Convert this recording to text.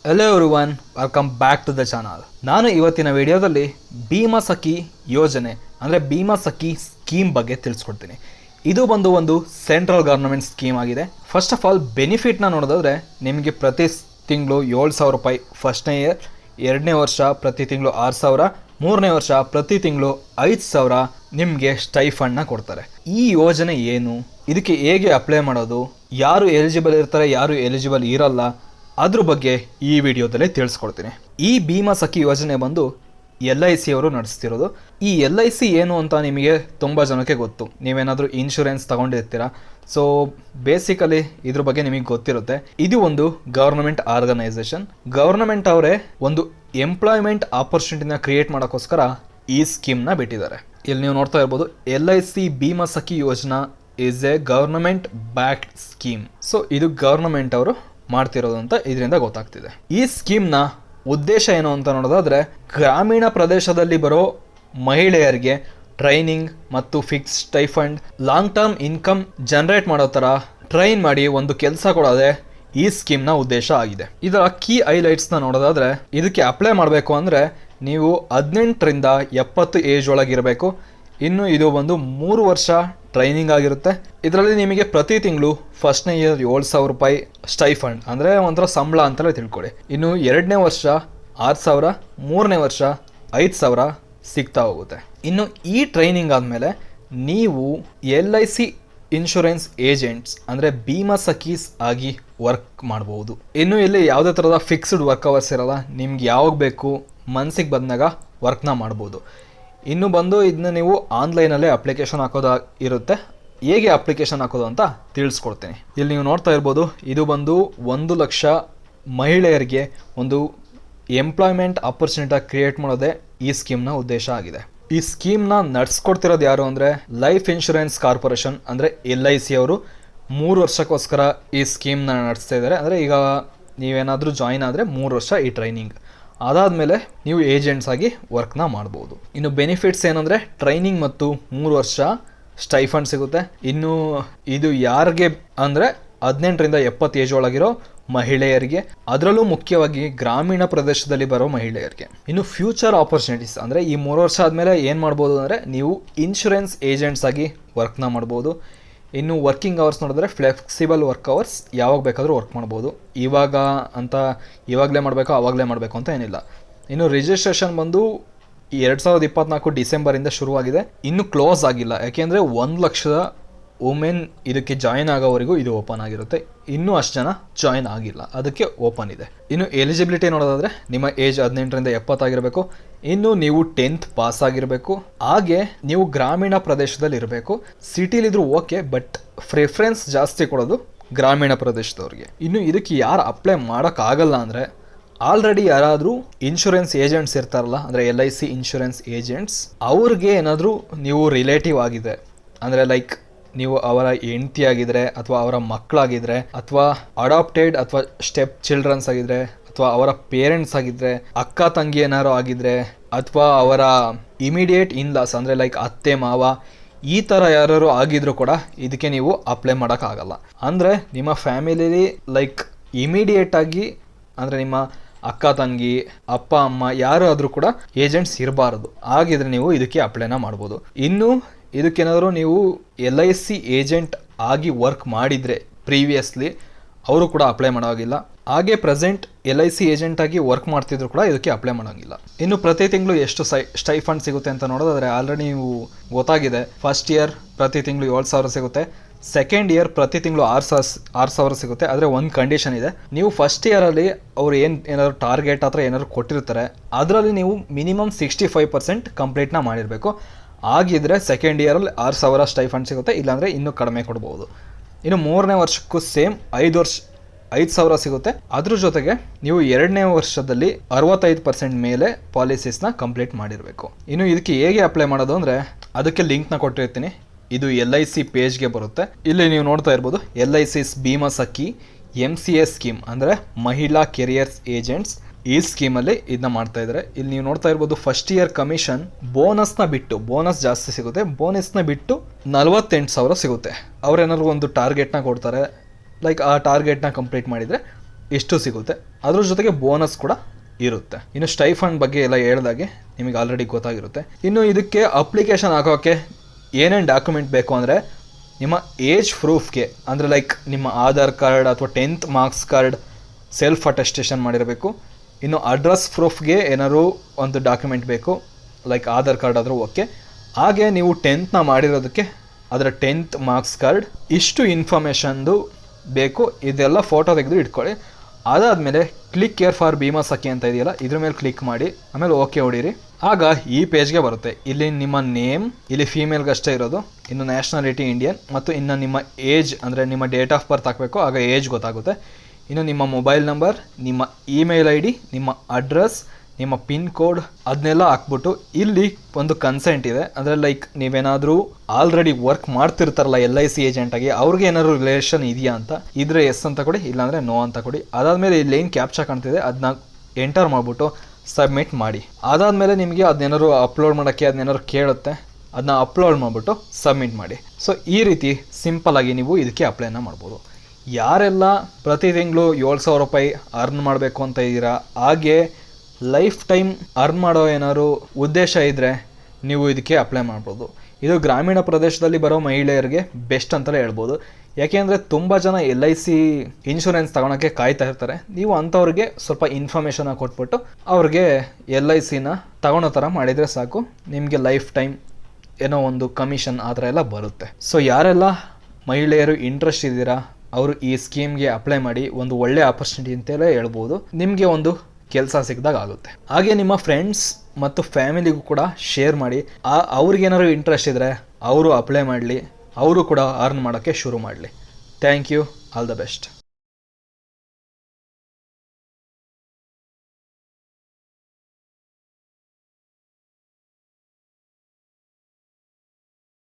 Hello everyone, welcome back to the channel. ನಾನು ಇವತ್ತಿನ ವಿಡಿಯೋದಲ್ಲಿ ಭೀಮಾ ಸಖಿ ಯೋಜನೆ ಅಂದರೆ ಭೀಮಾ ಸಖಿ ಸ್ಕೀಮ್ ಬಗ್ಗೆ ತಿಳಿಸ್ಕೊಡ್ತೀನಿ. ಇದು ಒಂದು ಸೆಂಟ್ರಲ್ ಗವರ್ನಮೆಂಟ್ ಸ್ಕೀಮ್ ಆಗಿದೆ. ಫಸ್ಟ್ ಆಫ್ ಆಲ್ ಬೆನಿಫಿಟ್ನ ನೋಡೋದಾದ್ರೆ ನಿಮಗೆ ಪ್ರತಿ ತಿಂಗಳು 7,000 ರೂಪಾಯಿ ಫಸ್ಟ್ನೇ ಇಯರ್, ಎರಡನೇ ವರ್ಷ ಪ್ರತಿ ತಿಂಗಳು 6,000, ಮೂರನೇ ವರ್ಷ ಪ್ರತಿ ತಿಂಗಳು 5,000 ನಿಮಗೆ ಸ್ಟೈಫಂಡ್ನ ಕೊಡ್ತಾರೆ. ಈ ಯೋಜನೆ ಏನು, ಇದಕ್ಕೆ ಹೇಗೆ ಅಪ್ಲೈ ಮಾಡೋದು, ಯಾರು ಎಲಿಜಿಬಲ್ ಇರ್ತಾರೆ ಯಾರು ಎಲಿಜಿಬಲ್ ಇರಲ್ಲ, ಅದ್ರ ಬಗ್ಗೆ ಈ ವಿಡಿಯೋದಲ್ಲಿ ತಿಳಿಸ್ಕೊಡ್ತೀನಿ. ಈ ಭೀಮಾ ಸಖಿ ಯೋಜನೆ ಬಂದು LIC ಅವರು ನಡೆಸ್ತಿರೋದು. ಈ LIC ಏನು ಅಂತ ನಿಮಗೆ ತುಂಬ ಜನಕ್ಕೆ ಗೊತ್ತು. ನೀವೇನಾದರೂ ಇನ್ಶೂರೆನ್ಸ್ ತಗೊಂಡಿರ್ತೀರ, ಸೊ ಬೇಸಿಕಲಿ ಇದ್ರ ಬಗ್ಗೆ ನಿಮಗೆ ಗೊತ್ತಿರುತ್ತೆ. ಇದು ಒಂದು ಗವರ್ನಮೆಂಟ್ ಆರ್ಗನೈಸೇಷನ್. ಗವರ್ನಮೆಂಟ್ ಅವರೇ ಒಂದು ಎಂಪ್ಲಾಯ್ಮೆಂಟ್ ಆಪರ್ಚುನಿಟಿನ ಕ್ರಿಯೇಟ್ ಮಾಡೋಕ್ಕೋಸ್ಕರ ಈ ಸ್ಕೀಮ್ನ ಬಿಟ್ಟಿದ್ದಾರೆ. ಇಲ್ಲಿ ನೀವು ನೋಡ್ತಾ ಇರ್ಬೋದು, LIC Bima Sakhi Yojana is A government backed scheme. So ಇದು ಗವರ್ನಮೆಂಟ್ ಅವರು ಮಾಡ್ತಿರೋದು ಅಂತ ಇದರಿಂದ ಗೊತ್ತಾಗ್ತಿದೆ. ಈ ಸ್ಕೀಮ್ನ ಉದ್ದೇಶ ಏನು ಅಂತ ನೋಡೋದಾದ್ರೆ, ಗ್ರಾಮೀಣ ಪ್ರದೇಶದಲ್ಲಿ ಬರೋ ಮಹಿಳೆಯರಿಗೆ ಟ್ರೈನಿಂಗ್ ಮತ್ತು fix stipend, long term income generate ಮಾಡೋ ಥರ ಟ್ರೈನ್ ಮಾಡಿ ಒಂದು ಕೆಲಸ ಕೊಡೋದೇ ಈ ಸ್ಕೀಮ್ನ ಉದ್ದೇಶ ಆಗಿದೆ. ಇದರ ಕೀ ಹೈಲೈಟ್ಸ್ನ ನೋಡೋದಾದ್ರೆ, ಇದಕ್ಕೆ ಅಪ್ಲೈ ಮಾಡಬೇಕು ಅಂದರೆ ನೀವು 18ರಿಂದ 70 ಏಜ್ ಒಳಗಿರಬೇಕು. ಇನ್ನು ಇದು 3 ವರ್ಷ ಟ್ರೈನಿಂಗ್ ಆಗಿರುತ್ತೆ. ಇದರಲ್ಲಿ ನಿಮಗೆ ಪ್ರತಿ ತಿಂಗಳು ಫಸ್ಟ್ನೇ ಇಯರ್ 7,000 ರೂಪಾಯಿ ಸ್ಟೈಫಂಡ್ ಅಂದರೆ ಒಂಥರ ಸಂಬಳ ಅಂತಲೇ ತಿಳ್ಕೊಳ್ಳಿ. ಇನ್ನು ಎರಡನೇ ವರ್ಷ 6,000, ಮೂರನೇ ವರ್ಷ 5,000 ಸಿಗ್ತಾ ಹೋಗುತ್ತೆ. ಇನ್ನು ಈ ಟ್ರೈನಿಂಗ್ ಆದಮೇಲೆ ನೀವು LIC ಇನ್ಶೂರೆನ್ಸ್ ಏಜೆಂಟ್ಸ್ ಅಂದರೆ ಭೀಮಾ ಸಖೀಸ್ ಆಗಿ ವರ್ಕ್ ಮಾಡ್ಬೋದು. ಇನ್ನು ಇಲ್ಲಿ ಯಾವುದೇ ಥರದ ಫಿಕ್ಸ್ಡ್ ವರ್ಕ್ ಅವರ್ಸ್ ಇರಲ್ಲ. ನಿಮ್ಗೆ ಯಾವಾಗ ಬೇಕು ಮನಸ್ಸಿಗೆ ಬಂದಾಗ ವರ್ಕ್ನ ಮಾಡ್ಬೋದು. ಇನ್ನು ಇದನ್ನ ನೀವು ಆನ್ಲೈನಲ್ಲೇ ಅಪ್ಲಿಕೇಶನ್ ಹಾಕೋದು ಇರುತ್ತೆ. ಹೇಗೆ ಅಪ್ಲಿಕೇಶನ್ ಹಾಕೋದು ಅಂತ ತಿಳಿಸ್ಕೊಡ್ತೀನಿ. ಇಲ್ಲಿ ನೀವು ನೋಡ್ತಾ ಇರ್ಬೋದು, ಇದು 1 ಲಕ್ಷ ಮಹಿಳೆಯರಿಗೆ ಒಂದು ಎಂಪ್ಲಾಯ್ಮೆಂಟ್ ಆಪರ್ಚುನಿಟಿ ಕ್ರಿಯೇಟ್ ಮಾಡೋದೇ ಈ ಸ್ಕೀಮ್ನ ಉದ್ದೇಶ ಆಗಿದೆ. ಈ ಸ್ಕೀಮ್ನ ನಡೆಸ್ಕೊಡ್ತಿರೋದು ಯಾರು ಅಂದರೆ ಲೈಫ್ ಇನ್ಶೂರೆನ್ಸ್ ಕಾರ್ಪೊರೇಷನ್ ಅಂದರೆ LIC ಅವರು 3 ವರ್ಷಕ್ಕೋಸ್ಕರ ಈ ಸ್ಕೀಮ್ನ ನಡೆಸ್ತಾ ಇದ್ದಾರೆ. ಅಂದರೆ ಈಗ ನೀವೇನಾದರೂ ಜಾಯಿನ್ ಆದರೆ 3 ವರ್ಷ ಈ ಟ್ರೈನಿಂಗ್ ಅದಾದಮೇಲೆ ನೀವು ಏಜೆಂಟ್ಸ್ ಆಗಿ ವರ್ಕ್ನ ಮಾಡ್ಬೋದು. ಇನ್ನು ಬೆನಿಫಿಟ್ಸ್ ಏನಂದರೆ ಟ್ರೈನಿಂಗ್ ಮತ್ತು 3 ವರ್ಷ ಸ್ಟೈಫಂಡ್ ಸಿಗುತ್ತೆ. ಇನ್ನು ಇದು ಯಾರಿಗೆ ಅಂದರೆ 18ರಿಂದ 70 ಏಜ್ ಒಳಗಿರೋ ಮಹಿಳೆಯರಿಗೆ, ಅದರಲ್ಲೂ ಮುಖ್ಯವಾಗಿ ಗ್ರಾಮೀಣ ಪ್ರದೇಶದಲ್ಲಿ ಬರೋ ಮಹಿಳೆಯರಿಗೆ. ಇನ್ನು ಫ್ಯೂಚರ್ ಆಪರ್ಚುನಿಟೀಸ್ ಅಂದರೆ ಈ 3 ವರ್ಷ ಆದಮೇಲೆ ಏನು ಮಾಡ್ಬೋದು ಅಂದರೆ ನೀವು ಇನ್ಶೂರೆನ್ಸ್ ಏಜೆಂಟ್ಸ್ ಆಗಿ ವರ್ಕ್ನ ಮಾಡ್ಬೋದು. ಇನ್ನು ವರ್ಕಿಂಗ್ ಅವರ್ಸ್ ನೋಡಿದ್ರೆ ಫ್ಲೆಕ್ಸಿಬಲ್ ವರ್ಕ್ ಅವರ್ಸ್, ಯಾವಾಗ ಬೇಕಾದರೂ ವರ್ಕ್ ಮಾಡ್ಬೋದು. ಇವಾಗಲೇ ಮಾಡಬೇಕು ಆವಾಗಲೇ ಮಾಡಬೇಕು ಅಂತ ಏನಿಲ್ಲ. ಇನ್ನು ರಿಜಿಸ್ಟ್ರೇಷನ್ 2024 ಡಿಸೆಂಬರಿಂದ ಶುರುವಾಗಿದೆ, ಇನ್ನೂ ಕ್ಲೋಸ್ ಆಗಿಲ್ಲ. ಯಾಕೆಂದರೆ 1 ಲಕ್ಷದ ವುಮೆನ್ ಇದಕ್ಕೆ ಜಾಯಿನ್ ಆಗೋವರೆಗೂ ಇದು ಓಪನ್ ಆಗಿರುತ್ತೆ. ಇನ್ನೂ ಅಷ್ಟು ಜನ ಜಾಯಿನ್ ಆಗಿಲ್ಲ, ಅದಕ್ಕೆ ಓಪನ್ ಇದೆ. ಇನ್ನು ಎಲಿಜಿಬಿಲಿಟಿ ನೋಡೋದಾದರೆ ನಿಮ್ಮ ಏಜ್ 18ರಿಂದ 70 ಆಗಿರಬೇಕು. ಇನ್ನು ನೀವು 10th ಪಾಸ್ ಆಗಿರಬೇಕು. ಹಾಗೆ ನೀವು ಗ್ರಾಮೀಣ ಪ್ರದೇಶದಲ್ಲಿ ಇರಬೇಕು. ಸಿಟಿಲಿದ್ರು ಓಕೆ, ಬಟ್ ಪ್ರಿಫರೆನ್ಸ್ ಜಾಸ್ತಿ ಕೊಡೋದು ಗ್ರಾಮೀಣ ಪ್ರದೇಶದವ್ರಿಗೆ. ಇನ್ನು ಇದಕ್ಕೆ ಯಾರು ಅಪ್ಲೈ ಮಾಡೋಕ್ಕಾಗಲ್ಲ ಅಂದರೆ ಆಲ್ರೆಡಿ ಯಾರಾದರೂ ಇನ್ಶೂರೆನ್ಸ್ ಏಜೆಂಟ್ಸ್ ಇರ್ತಾರಲ್ಲ, ಅಂದರೆ LIC ಇನ್ಶೂರೆನ್ಸ್ ಏಜೆಂಟ್ಸ್, ಅವ್ರಿಗೆ ಏನಾದರೂ ನೀವು ರಿಲೇಟಿವ್ ಆಗಿದೆ ಅಂದರೆ ಲೈಕ್ ನೀವು ಅವರ ಹೆಂಡತಿ ಆಗಿದ್ರೆ ಅಥವಾ ಅವರ ಮಕ್ಕಳಾಗಿದ್ರೆ ಅಥವಾ ಅಡಾಪ್ಟೆಡ್ ಅಥವಾ ಸ್ಟೆಪ್ ಚಿಲ್ಡ್ರನ್ಸ್ ಆಗಿದ್ರೆ ಅಥವಾ ಅವರ ಪೇರೆಂಟ್ಸ್ ಆಗಿದ್ರೆ, ಅಕ್ಕ ತಂಗಿ ಏನಾರು ಆಗಿದ್ರೆ, ಅಥವಾ ಅವರ ಇಮಿಡಿಯೇಟ್ ಇನ್ಲಾಸ್ ಅಂದರೆ ಲೈಕ್ ಅತ್ತೆ ಮಾವ, ಈ ಥರ ಯಾರು ಆಗಿದ್ರು ಕೂಡ ಇದಕ್ಕೆ ನೀವು ಅಪ್ಲೈ ಮಾಡೋಕ್ಕಾಗಲ್ಲ. ಅಂದರೆ ನಿಮ್ಮ ಫ್ಯಾಮಿಲಿಲಿ ಲೈಕ್ ಇಮಿಡಿಯೇಟ್ ಆಗಿ ಅಂದರೆ ನಿಮ್ಮ ಅಕ್ಕ ತಂಗಿ ಅಪ್ಪ ಅಮ್ಮ ಯಾರಾದರೂ ಕೂಡ ಏಜೆಂಟ್ಸ್ ಇರಬಾರ್ದು. ಆಗಿದ್ರೆ ನೀವು ಇದಕ್ಕೆ ಅಪ್ಲೈನ ಮಾಡ್ಬೋದು. ಇನ್ನು ಇದಕ್ಕೇನಾದರೂ ನೀವು LIC ಏಜೆಂಟ್ ಆಗಿ ವರ್ಕ್ ಮಾಡಿದರೆ ಪ್ರೀವಿಯಸ್ಲಿ, ಅವರು ಕೂಡ ಅಪ್ಲೈ ಮಾಡೋಂಗಿಲ್ಲ. ಹಾಗೆ ಪ್ರೆಸೆಂಟ್ LIC ಏಜೆಂಟ್ ಆಗಿ ವರ್ಕ್ ಮಾಡ್ತಿದ್ರು ಕೂಡ ಇದಕ್ಕೆ ಅಪ್ಲೈ ಮಾಡೋಂಗಿಲ್ಲ. ಇನ್ನು ಪ್ರತಿ ತಿಂಗಳು ಎಷ್ಟು ಸ್ಟೈಫಂಡ್ ಸಿಗುತ್ತೆ ಅಂತ ನೋಡೋದಾದರೆ ಆಲ್ರೆಡಿ ನೀವು ಗೊತ್ತಾಗಿದೆ. ಫಸ್ಟ್ ಇಯರ್ ಪ್ರತಿ ತಿಂಗಳು 7,000 ಸಿಗುತ್ತೆ. ಸೆಕೆಂಡ್ ಇಯರ್ ಪ್ರತಿ ತಿಂಗಳು 6,000 ಸಿಗುತ್ತೆ. ಆದರೆ ಒಂದು ಕಂಡೀಷನ್ ಇದೆ, ನೀವು ಫಸ್ಟ್ ಇಯರಲ್ಲಿ ಅವ್ರು ಏನಾದ್ರು ಟಾರ್ಗೆಟ್ ಹತ್ರ ಏನಾದ್ರು ಕೊಟ್ಟಿರ್ತಾರೆ, ಅದರಲ್ಲಿ ನೀವು ಮಿನಿಮಮ್ 65% ಕಂಪ್ಲೀಟ್ನ ಮಾಡಿರಬೇಕು. ಆಗಿದ್ರೆ ಸೆಕೆಂಡ್ ಇಯರಲ್ಲಿ 6,000 ಸ್ಟೈಫಂಡ್ ಸಿಗುತ್ತೆ, ಇಲ್ಲಾಂದರೆ ಇನ್ನೂ ಕಡಿಮೆ ಕೊಡ್ಬೋದು. ಇನ್ನು ಮೂರನೇ ವರ್ಷಕ್ಕೂ ಸೇಮ್ 5,000 ಸಿಗುತ್ತೆ. ಅದ್ರ ಜೊತೆಗೆ ನೀವು ಎರಡನೇ ವರ್ಷದಲ್ಲಿ 65% ಮೇಲೆ ಪಾಲಿಸೀಸ್ನ ಕಂಪ್ಲೀಟ್ ಮಾಡಿರಬೇಕು. ಇನ್ನು ಇದಕ್ಕೆ ಹೇಗೆ ಅಪ್ಲೈ ಮಾಡೋದು ಅಂದರೆ ಅದಕ್ಕೆ ಲಿಂಕ್ನ ಕೊಟ್ಟಿರ್ತೀನಿ. ಇದು LIC ಪೇಜ್ಗೆ ಬರುತ್ತೆ. ಇಲ್ಲಿ ನೀವು ನೋಡ್ತಾ ಇರ್ಬೋದು, LIC's ಭೀಮಾ ಸಖಿ MCA ಸ್ಕೀಮ್ ಅಂದರೆ ಮಹಿಳಾ ಕೆರಿಯರ್ಸ್ ಏಜೆಂಟ್ಸ್. ಈ ಸ್ಕೀಮಲ್ಲಿ ಇದನ್ನ ಮಾಡ್ತಾ ಇದ್ದಾರೆ. ಇಲ್ಲಿ ನೀವು ನೋಡ್ತಾ ಇರ್ಬೋದು, ಫಸ್ಟ್ ಇಯರ್ ಕಮಿಷನ್ ಬೋನಸ್ನ ಬಿಟ್ಟು, ಬೋನಸ್ ಜಾಸ್ತಿ ಸಿಗುತ್ತೆ, ಬೋನಸ್ನ ಬಿಟ್ಟು 48,000 ಸಿಗುತ್ತೆ. ಅವ್ರೇನಾದ್ರು ಒಂದು ಟಾರ್ಗೆಟ್ನ ಕೊಡ್ತಾರೆ, ಲೈಕ್ ಆ ಟಾರ್ಗೆಟ್ನ ಕಂಪ್ಲೀಟ್ ಮಾಡಿದರೆ ಎಷ್ಟು ಸಿಗುತ್ತೆ. ಅದ್ರ ಜೊತೆಗೆ ಬೋನಸ್ ಕೂಡ ಇರುತ್ತೆ. ಇನ್ನು ಸ್ಟೈಫಂಡ್ ಬಗ್ಗೆ ಎಲ್ಲ ಹೇಳ್ದಾಗೆ ನಿಮಗೆ ಆಲ್ರೆಡಿ ಗೊತ್ತಾಗಿರುತ್ತೆ. ಇನ್ನು ಇದಕ್ಕೆ ಅಪ್ಲಿಕೇಶನ್ ಹಾಕೋಕ್ಕೆ ಏನೇನು ಡಾಕ್ಯುಮೆಂಟ್ ಬೇಕು ಅಂದರೆ ನಿಮ್ಮ ಏಜ್ ಪ್ರೂಫ್ಗೆ ಅಂದರೆ ಲೈಕ್ ನಿಮ್ಮ ಆಧಾರ್ ಕಾರ್ಡ್ ಅಥವಾ 10th marks card self attestation ಮಾಡಿರಬೇಕು. ಇನ್ನು ಅಡ್ರೆಸ್ ಪ್ರೂಫ್ಗೆ ಏನಾದ್ರು ಒಂದು ಡಾಕ್ಯುಮೆಂಟ್ ಬೇಕು, ಲೈಕ್ ಆಧಾರ್ ಕಾರ್ಡ್ ಆದರೂ ಓಕೆ. ಹಾಗೆ ನೀವು 10th ಮಾಡಿರೋದಕ್ಕೆ ಅದರ 10th ಮಾರ್ಕ್ಸ್ ಕಾರ್ಡ್, ಇಷ್ಟು ಇನ್ಫಾರ್ಮೇಷನ್ದು ಬೇಕು. ಇದೆಲ್ಲ ಫೋಟೋ ತೆಗೆದು ಇಟ್ಕೊಳ್ಳಿ. ಅದಾದಮೇಲೆ ಕ್ಲಿಕ್ ಕೇರ್ ಫಾರ್ ಭೀಮಾ ಸಖಿ ಅಂತ ಇದೆಯಲ್ಲ, ಇದ್ರ ಮೇಲೆ ಕ್ಲಿಕ್ ಮಾಡಿ ಆಮೇಲೆ ಓಕೆ ಹೊಡೀರಿ. ಆಗ ಈ ಪೇಜ್ಗೆ ಬರುತ್ತೆ. ಇಲ್ಲಿ ನಿಮ್ಮ ನೇಮ್, ಇಲ್ಲಿ ಫೀಮೇಲ್ಗಷ್ಟೇ ಇರೋದು, ಇನ್ನು ನ್ಯಾಷನಾಲಿಟಿ ಇಂಡಿಯನ್, ಮತ್ತು ಇನ್ನು ನಿಮ್ಮ ಏಜ್ ಅಂದರೆ ನಿಮ್ಮ ಡೇಟ್ ಆಫ್ ಬರ್ತ್ ಹಾಕಬೇಕು, ಆಗ ಏಜ್ ಗೊತ್ತಾಗುತ್ತೆ. ಇನ್ನು ನಿಮ್ಮ ಮೊಬೈಲ್ ನಂಬರ್, ನಿಮ್ಮ ಇಮೇಲ್ ID, ನಿಮ್ಮ ಅಡ್ರೆಸ್, ನಿಮ್ಮ ಪಿನ್ ಕೋಡ್ ಅದನ್ನೆಲ್ಲ ಹಾಕ್ಬಿಟ್ಟು ಇಲ್ಲಿ ಒಂದು ಕನ್ಸೆಂಟ್ ಇದೆ. ಅಂದರೆ ಲೈಕ್ ನೀವೇನಾದರೂ ಆಲ್ರೆಡಿ ವರ್ಕ್ ಮಾಡ್ತಿರ್ತಾರಲ್ಲ LIC ಏಜೆಂಟಾಗಿ, ಅವ್ರಿಗೆ ಏನಾದ್ರು ರಿಲೇಷನ್ ಇದೆಯಾ ಅಂತ ಇದ್ರೆ ಎಸ್ ಅಂತ ಕೊಡಿ, ಇಲ್ಲಾಂದರೆ ನೋ ಅಂತ ಕೊಡಿ. ಅದಾದಮೇಲೆ ಇಲ್ಲಿ ಏನು ಕ್ಯಾಪ್ಚಾ ಕಾಣ್ತಿದೆ ಅದನ್ನ ಎಂಟರ್ ಮಾಡಿಬಿಟ್ಟು ಸಬ್ಮಿಟ್ ಮಾಡಿ. ಅದಾದಮೇಲೆ ನಿಮಗೆ ಅದನ್ನೇನಾದ್ರು ಅಪ್ಲೋಡ್ ಮಾಡೋಕ್ಕೆ ಅದನ್ನೇನಾದ್ರು ಕೇಳುತ್ತೆ, ಅದನ್ನ ಅಪ್ಲೋಡ್ ಮಾಡಿಬಿಟ್ಟು ಸಬ್ಮಿಟ್ ಮಾಡಿ. ಸೊ ಈ ರೀತಿ ಸಿಂಪಲ್ಲಾಗಿ ನೀವು ಇದಕ್ಕೆ ಅಪ್ಲೈನ ಮಾಡ್ಬೋದು. ಯಾರೆಲ್ಲ ಪ್ರತಿ ತಿಂಗಳು 7,000 ರೂಪಾಯಿ ಅರ್ನ್ ಮಾಡಬೇಕು ಅಂತ ಇದ್ದೀರಾ, ಹಾಗೆ ಲೈಫ್ ಟೈಮ್ ಅರ್ನ್ ಮಾಡೋ ಏನಾದ್ರು ಉದ್ದೇಶ ಇದ್ದರೆ ನೀವು ಇದಕ್ಕೆ ಅಪ್ಲೈ ಮಾಡ್ಬೋದು. ಇದು ಗ್ರಾಮೀಣ ಪ್ರದೇಶದಲ್ಲಿ ಬರೋ ಮಹಿಳೆಯರಿಗೆ ಬೆಸ್ಟ್ ಅಂತಲೇ ಹೇಳ್ಬೋದು. ಯಾಕೆಂದರೆ ತುಂಬ ಜನ LIC ಇನ್ಶೂರೆನ್ಸ್ ತಗೊಳಕ್ಕೆ ಕಾಯ್ತಾ ಇರ್ತಾರೆ. ನೀವು ಅಂಥವ್ರಿಗೆ ಸ್ವಲ್ಪ ಇನ್ಫಾರ್ಮೇಷನ್ನ ಕೊಟ್ಬಿಟ್ಟು ಅವ್ರಿಗೆ LICನ ತಗೊಳೋ ಥರ ಮಾಡಿದರೆ ಸಾಕು, ನಿಮಗೆ ಲೈಫ್ ಟೈಮ್ ಏನೋ ಒಂದು ಕಮಿಷನ್ ಆ ಥರ ಎಲ್ಲ ಬರುತ್ತೆ. ಸೊ ಯಾರೆಲ್ಲ ಮಹಿಳೆಯರು ಇಂಟ್ರೆಸ್ಟ್ ಇದ್ದೀರಾ ಅವರು ಈ ಸ್ಕೀಮ್ಗೆ ಅಪ್ಲೈ ಮಾಡಿ, ಒಂದು ಒಳ್ಳೆ ಆಪರ್ಚುನಿಟಿ ಅಂತಲೇ ಹೇಳ್ಬೋದು. ನಿಮಗೆ ಒಂದು ಕೆಲಸ ಸಿಕ್ಕಿದಾಗ ಆಗುತ್ತೆ. ಹಾಗೆ ನಿಮ್ಮ ಫ್ರೆಂಡ್ಸ್ ಮತ್ತು ಫ್ಯಾಮಿಲಿಗೂ ಕೂಡ ಶೇರ್ ಮಾಡಿ. ಅವ್ರಿಗೇನಾದ್ರು ಇಂಟ್ರೆಸ್ಟ್ ಇದ್ದರೆ ಅವರು ಅಪ್ಲೈ ಮಾಡಲಿ, ಅವರು ಕೂಡ ಅರ್ನ್ ಮಾಡೋಕ್ಕೆ ಶುರು ಮಾಡಲಿ. Thank you, all the best.